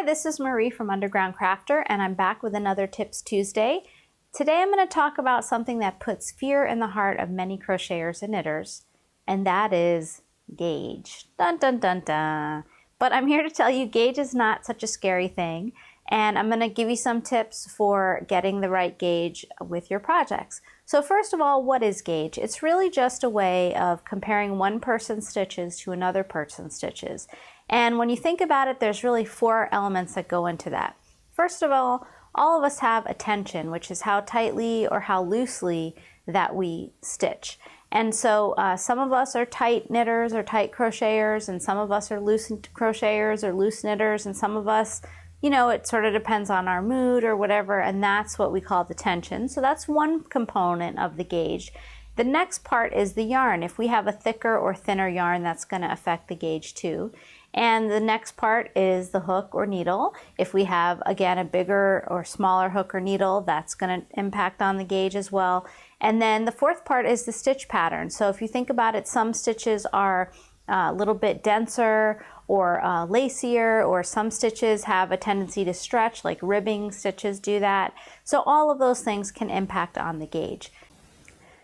this is Marie from Underground Crafter, and I'm back with another Tips Tuesday. Today I'm going to talk about something that puts fear in the heart of many crocheters and knitters, and that is gauge. Dun dun dun dun. But I'm here to tell you gauge is not such a scary thing, and I'm going to give you some tips for getting the right gauge with your projects. So first of all, what is gauge? It's really just a way of comparing one person's stitches to another person's stitches. And when you think about it, there's really 4 elements that go into that. First of all of us have a tension, which is how tightly or how loosely that we stitch. And so some of us are tight knitters or tight crocheters, and some of us are loose crocheters or loose knitters, and some of us, you know, it sort of depends on our mood or whatever, and that's what we call the tension. So that's one component of the gauge. The next part is the yarn. If we have a thicker or thinner yarn, that's going to affect the gauge too. And the next part is the hook or needle. If we have, again, a bigger or smaller hook or needle, that's going to impact on the gauge as well. And then the fourth part is the stitch pattern. So if you think about it, some stitches are a little bit denser or lacier, or some stitches have a tendency to stretch, like ribbing stitches do that. So all of those things can impact on the gauge.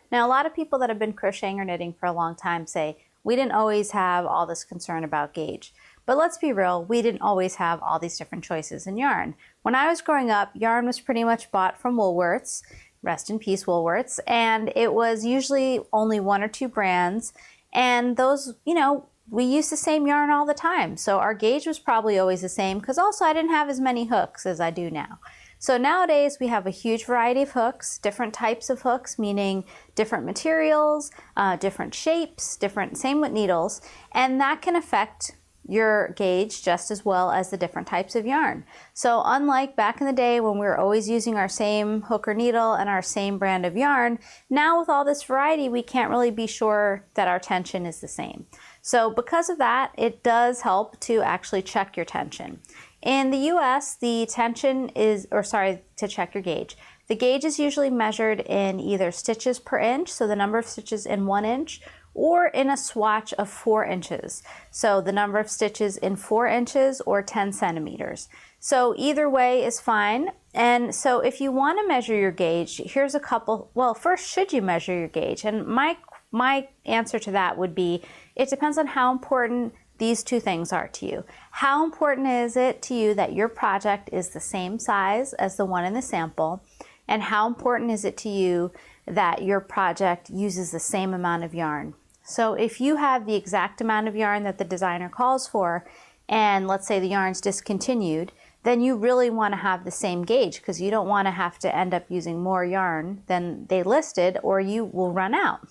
Now, a lot of people that have been crocheting or knitting for a long time say, we didn't always have all this concern about gauge. But let's be real, we didn't always have all these different choices in yarn. When I was growing up, yarn was pretty much bought from Woolworths, rest in peace Woolworths, and it was usually only 1 or 2 brands, and those, you know, we used the same yarn all the time. So our gauge was probably always the same, because also I didn't have as many hooks as I do now. So nowadays we have a huge variety of hooks, different types of hooks, meaning different materials, different shapes, same with needles, and that can affect your gauge just as well as the different types of yarn. So unlike back in the day when we were always using our same hook or needle and our same brand of yarn, now with all this variety we can't really be sure that our tension is the same. So because of that, it does help to actually check your tension. In the US, the tension is, to check your gauge. The gauge is usually measured in either stitches per inch, so the number of stitches in 1 inch, or in a swatch of 4 inches. So the number of stitches in 4 inches or 10 centimeters. So either way is fine. And so if you want to measure your gauge, here's a couple, well, first, should you measure your gauge? And my answer to that would be, it depends on how important these 2 things are to you. How important is it to you that your project is the same size as the one in the sample? And how important is it to you that your project uses the same amount of yarn? So if you have the exact amount of yarn that the designer calls for, and let's say the yarn's discontinued, then you really want to have the same gauge, because you don't want to have to end up using more yarn than they listed, or you will run out.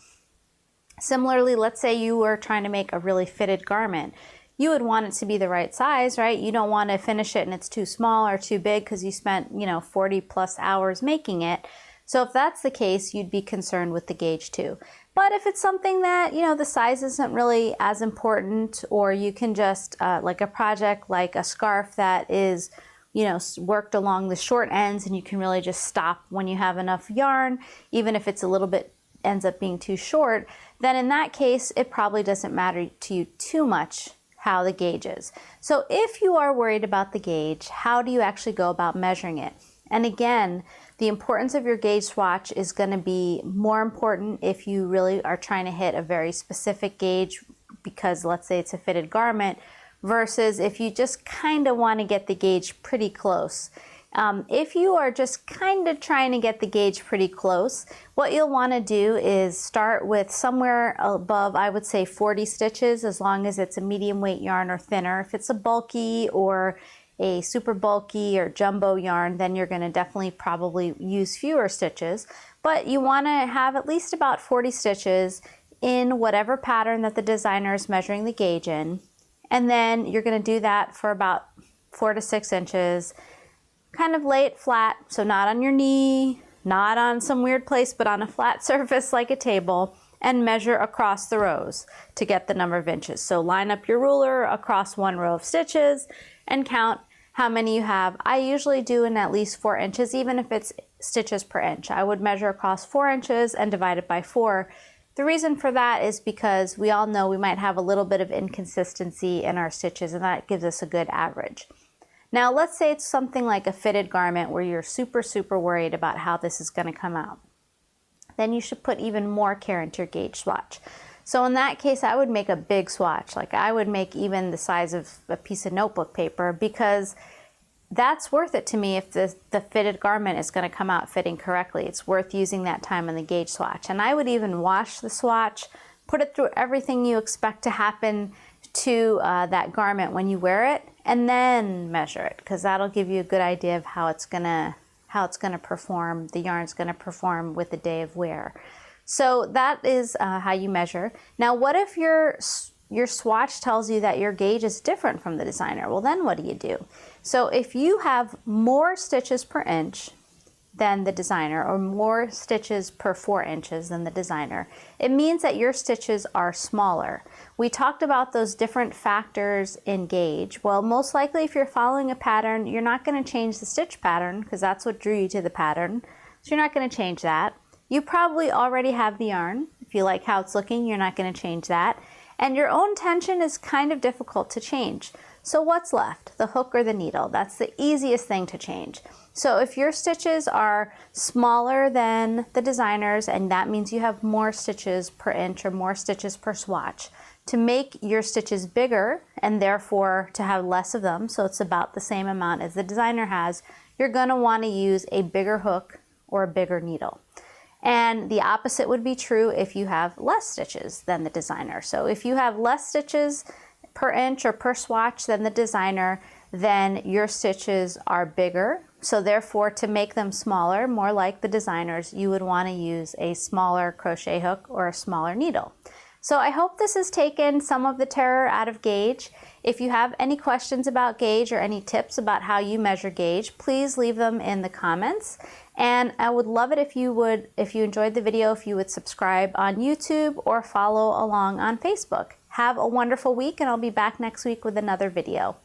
Similarly, let's say you were trying to make a really fitted garment. You would want it to be the right size, right? You don't want to finish it and it's too small or too big because you spent, 40 plus hours making it. So if that's the case, you'd be concerned with the gauge too. But if it's something that, the size isn't really as important, or you can just, like a project like a scarf that is, worked along the short ends, and you can really just stop when you have enough yarn, even if it's a little bit ends up being too short, then in that case, it probably doesn't matter to you too much how the gauge is. So if you are worried about the gauge, how do you actually go about measuring it? And again, the importance of your gauge swatch is going to be more important if you really are trying to hit a very specific gauge, because let's say it's a fitted garment, versus if you just kind of want to get the gauge pretty close. If you are just kind of trying to get the gauge pretty close, what you'll want to do is start with somewhere above, I would say 40 stitches, as long as it's a medium weight yarn or thinner. If it's a bulky or a super bulky or jumbo yarn, then you're going to definitely probably use fewer stitches. But you want to have at least about 40 stitches in whatever pattern that the designer is measuring the gauge in. And then you're going to do that for about 4 to 6 inches. Kind of lay it flat, so not on your knee, not on some weird place, but on a flat surface like a table, and measure across the rows to get the number of inches. So line up your ruler across 1 row of stitches and count how many you have. I usually do in at least 4 inches, even if it's stitches per inch. I would measure across 4 inches and divide it by 4. The reason for that is because we all know we might have a little bit of inconsistency in our stitches, and that gives us a good average. Now let's say it's something like a fitted garment where you're super worried about how this is going to come out. Then you should put even more care into your gauge swatch. So in that case, I would make a big swatch. Like I would make even the size of a piece of notebook paper, because that's worth it to me. If the fitted garment is going to come out fitting correctly, it's worth using that time on the gauge swatch. And I would even wash the swatch, put it through everything you expect to happen to that garment when you wear it, and then measure it, because that'll give you a good idea of how it's gonna perform, the yarn's gonna perform with the day of wear. So that is how you measure. Now what if your swatch tells you that your gauge is different from the designer? Well, then what do you do? So if you have more stitches per inch than the designer, or more stitches per 4 inches than the designer, it means that your stitches are smaller. We talked about those different factors in gauge. Well, most likely if you're following a pattern, you're not going to change the stitch pattern, because that's what drew you to the pattern. So you're not going to change that. You probably already have the yarn. If you like how it's looking, you're not going to change that. And your own tension is kind of difficult to change. So what's left? The hook or the needle? That's the easiest thing to change. So if your stitches are smaller than the designer's, and that means you have more stitches per inch or more stitches per swatch, to make your stitches bigger and therefore to have less of them, so it's about the same amount as the designer has, you're going to want to use a bigger hook or a bigger needle. And the opposite would be true if you have less stitches than the designer. So if you have less stitches per inch or per swatch than the designer, then your stitches are bigger. So therefore, to make them smaller, more like the designers, you would want to use a smaller crochet hook or a smaller needle. So I hope this has taken some of the terror out of gauge. If you have any questions about gauge or any tips about how you measure gauge, please leave them in the comments. And I would love it if you enjoyed the video, if you would subscribe on YouTube or follow along on Facebook. Have a wonderful week, and I'll be back next week with another video.